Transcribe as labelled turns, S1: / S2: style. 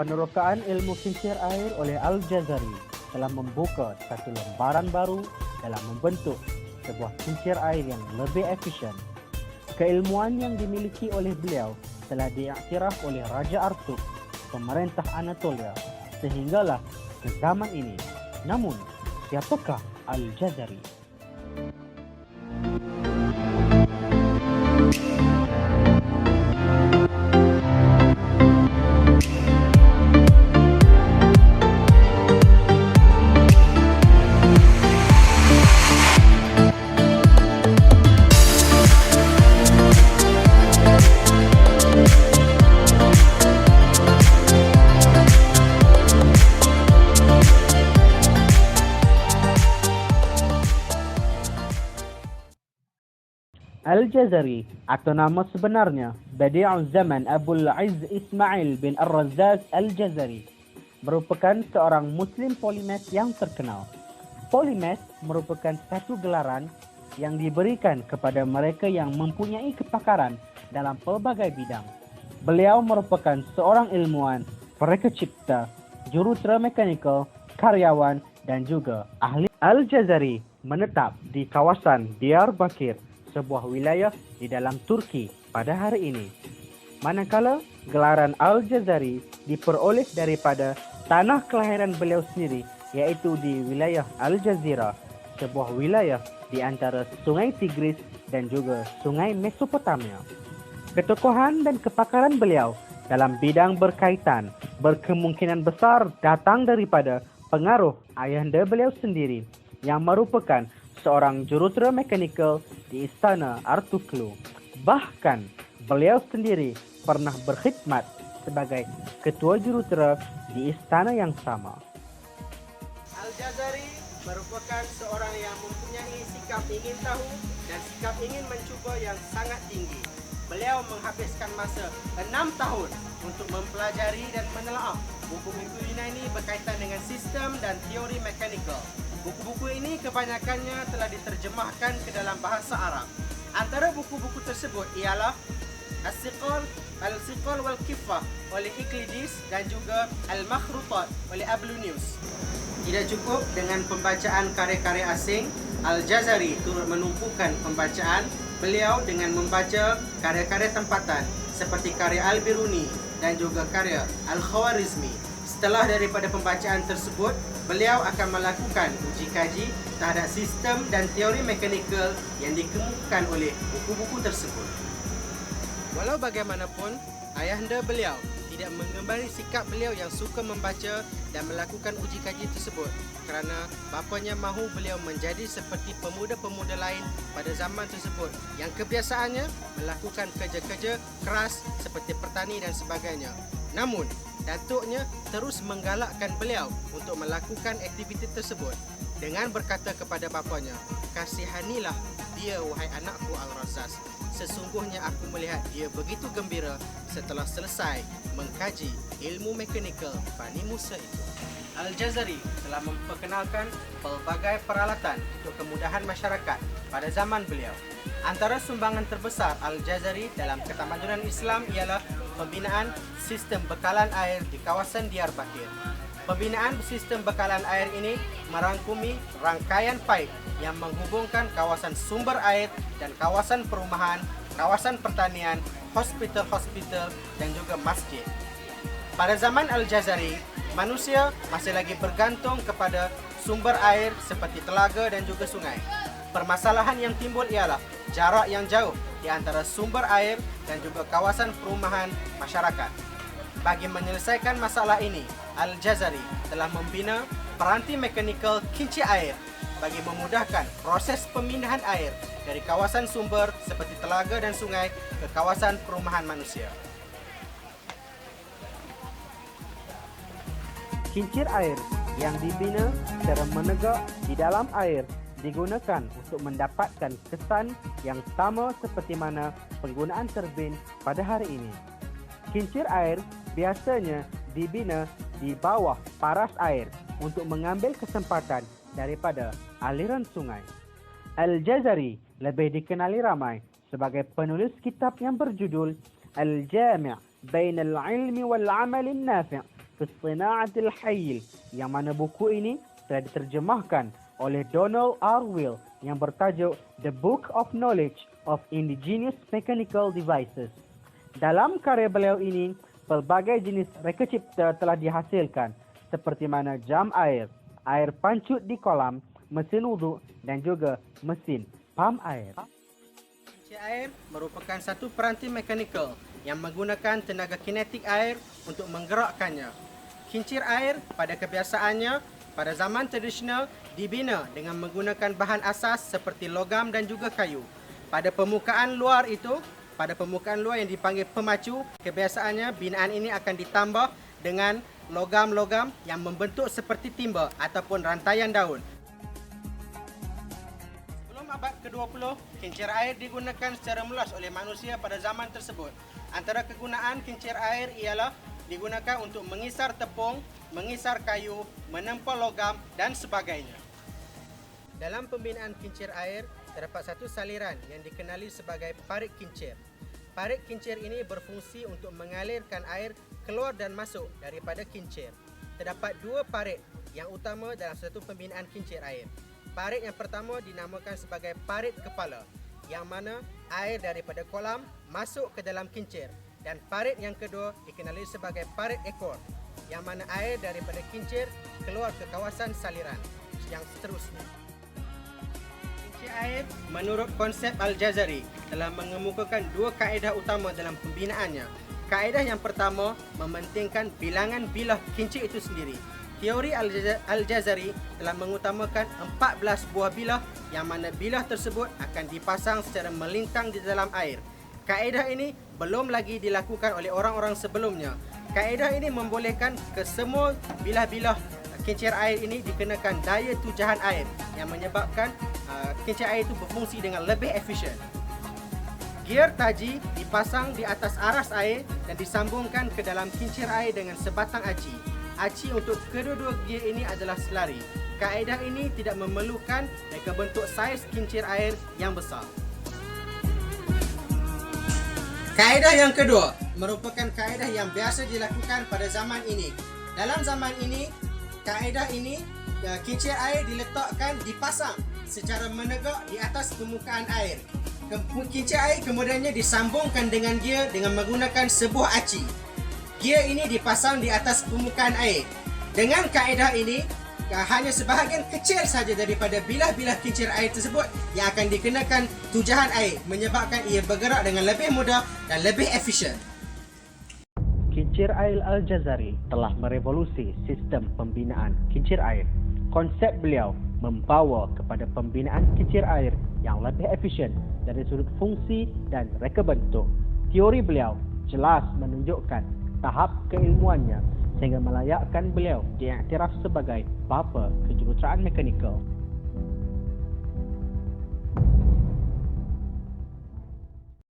S1: Penerokaan ilmu kincir air oleh Al-Jazari telah membuka satu lembaran baru dalam membentuk sebuah kincir air yang lebih efisien. Keilmuan yang dimiliki oleh beliau telah diiktiraf oleh Raja Artuk, pemerintah Anatolia, sehinggalah ke zaman ini. Namun, siapakah Al-Jazari? Al-Jazari atau nama sebenarnya Badi'uz Zaman Abul Izz Ismail bin Ar-Razzaq Al-Jazari merupakan seorang Muslim polimath yang terkenal. Polimath merupakan satu gelaran yang diberikan kepada mereka yang mempunyai kepakaran dalam pelbagai bidang. Beliau merupakan seorang ilmuwan, pereka cipta, jurutera mekanikal, karyawan dan juga ahli. Al-Jazari menetap di kawasan Diyarbakir, sebuah wilayah di dalam Turki pada hari ini. Manakala gelaran Al-Jazari diperoleh daripada tanah kelahiran beliau sendiri, iaitu di wilayah Al-Jazira, sebuah wilayah di antara Sungai Tigris dan juga Sungai Mesopotamia. Ketokohan dan kepakaran beliau dalam bidang berkaitan berkemungkinan besar datang daripada pengaruh ayahanda beliau sendiri yang merupakan seorang jurutera mekanikal di Istana Artuklu. Bahkan, beliau sendiri pernah berkhidmat sebagai ketua jurutera di istana yang sama.
S2: Al-Jazari merupakan seorang yang mempunyai sikap ingin tahu dan sikap ingin mencuba yang sangat tinggi. Beliau menghabiskan masa 6 tahun untuk mempelajari dan menelaah buku-buku ini berkaitan dengan sistem dan teori mekanikal. Buku-buku ini kebanyakannya telah diterjemahkan ke dalam bahasa Arab. Antara buku-buku tersebut ialah Al-Siqal wal-Kifah oleh Euclides dan juga Al-Makhrutat oleh Apollonius. Tidak cukup dengan pembacaan karya-karya asing, Al-Jazari turut menumpukan pembacaan beliau dengan membaca karya-karya tempatan seperti karya Al-Biruni dan juga karya Al-Khawarizmi. Setelah daripada pembacaan tersebut, beliau akan melakukan uji kaji terhadap sistem dan teori mekanikal yang dikemukakan oleh buku-buku tersebut. Walau bagaimanapun, ayahanda beliau tidak mengembari sikap beliau yang suka membaca dan melakukan uji kaji tersebut kerana bapanya mahu beliau menjadi seperti pemuda-pemuda lain pada zaman tersebut yang kebiasaannya melakukan kerja-kerja keras seperti bertani dan sebagainya. Namun, datuknya terus menggalakkan beliau untuk melakukan aktiviti tersebut dengan berkata kepada bapanya, "Kasihanilah dia, wahai anakku Al-Razzaz. Sesungguhnya aku melihat dia begitu gembira setelah selesai mengkaji ilmu mekanikal Bani Musa itu." Al-Jazari telah memperkenalkan pelbagai peralatan untuk kemudahan masyarakat pada zaman beliau. Antara sumbangan terbesar Al-Jazari dalam ketamadunan Islam ialah pembinaan sistem bekalan air di kawasan Diyarbakir. Pembinaan sistem bekalan air ini merangkumi rangkaian paip yang menghubungkan kawasan sumber air dan kawasan perumahan, kawasan pertanian, hospital-hospital dan juga masjid. Pada zaman Al-Jazari, manusia masih lagi bergantung kepada sumber air seperti telaga dan juga sungai. Permasalahan yang timbul ialah jarak yang jauh di antara sumber air dan juga kawasan perumahan masyarakat. Bagi menyelesaikan masalah ini, Al-Jazari telah membina peranti mekanikal kincir air bagi memudahkan proses pemindahan air dari kawasan sumber seperti telaga dan sungai ke kawasan perumahan manusia.
S1: Kincir air yang dibina secara menegak di dalam air digunakan untuk mendapatkan kesan yang sama seperti mana penggunaan turbin pada hari ini. Kincir air biasanya dibina di bawah paras air untuk mengambil kesempatan daripada aliran sungai. Al-Jazari lebih dikenali ramai sebagai penulis kitab yang berjudul Al-Jami' Bain al-Ilmi wal-Amal an-Nafi' fi Sina'atil Hayl, yang mana buku ini telah diterjemahkan oleh Donald R. Will yang bertajuk The Book of Knowledge of Indigenous Mechanical Devices. Dalam karya beliau ini, pelbagai jenis reka cipta telah dihasilkan seperti mana jam air, air pancut di kolam, mesin wuduk dan juga mesin pam air.
S2: Kincir air merupakan satu peranti mekanikal yang menggunakan tenaga kinetik air untuk menggerakkannya. Kincir air pada kebiasaannya pada zaman tradisional dibina dengan menggunakan bahan asas seperti logam dan juga kayu. Pada permukaan luar yang dipanggil pemacu, kebiasaannya binaan ini akan ditambah dengan logam-logam yang membentuk seperti timba ataupun rantaian daun. Sebelum abad ke-20, kincir air digunakan secara meluas oleh manusia pada zaman tersebut. Antara kegunaan kincir air ialah digunakan untuk mengisar tepung, mengisar kayu, menempa logam dan sebagainya. Dalam pembinaan kincir air, terdapat satu saliran yang dikenali sebagai parit kincir. Parit kincir ini berfungsi untuk mengalirkan air keluar dan masuk daripada kincir. Terdapat dua parit yang utama dalam satu pembinaan kincir air. Parit yang pertama dinamakan sebagai parit kepala, yang mana air daripada kolam masuk ke dalam kincir. Dan parit yang kedua dikenali sebagai parit ekor, yang mana air daripada kincir keluar ke kawasan saliran yang seterusnya. Kincir air menurut konsep Al-Jazari telah mengemukakan dua kaedah utama dalam pembinaannya. Kaedah yang pertama mementingkan bilangan bilah kincir itu sendiri. Teori Al-Jazari telah mengutamakan 14 buah bilah, yang mana bilah tersebut akan dipasang secara melintang di dalam air. Kaedah ini belum lagi dilakukan oleh orang-orang sebelumnya. Kaedah ini membolehkan ke semua bilah-bilah kincir air ini dikenakan daya tujahan air yang menyebabkan kincir air itu berfungsi dengan lebih efisien. Gear taji dipasang di atas aras air dan disambungkan ke dalam kincir air dengan sebatang aci. Aci untuk kedua-dua gear ini adalah selari. Kaedah ini tidak memerlukan mereka bentuk saiz kincir air yang besar. Kaedah yang kedua merupakan kaedah yang biasa dilakukan pada zaman ini. Dalam zaman ini, kaedah ini kincir air diletakkan, dipasang secara menegak di atas permukaan air. Kincir air kemudiannya disambungkan dengan gear dengan menggunakan sebuah aci. Gear ini dipasang di atas permukaan air. Dengan kaedah ini, hanya sebahagian kecil saja daripada bilah-bilah kincir air tersebut yang akan dikenakan tujahan air, menyebabkan ia bergerak dengan lebih mudah dan lebih efisien.
S1: Kincir air Al-Jazari telah merevolusi sistem pembinaan kincir air. Konsep beliau membawa kepada pembinaan kincir air yang lebih efisien dari sudut fungsi dan reka bentuk. Teori beliau jelas menunjukkan tahap keilmuannya sehingga melayakkan beliau diiktiraf sebagai bapa kejuruteraan mekanikal.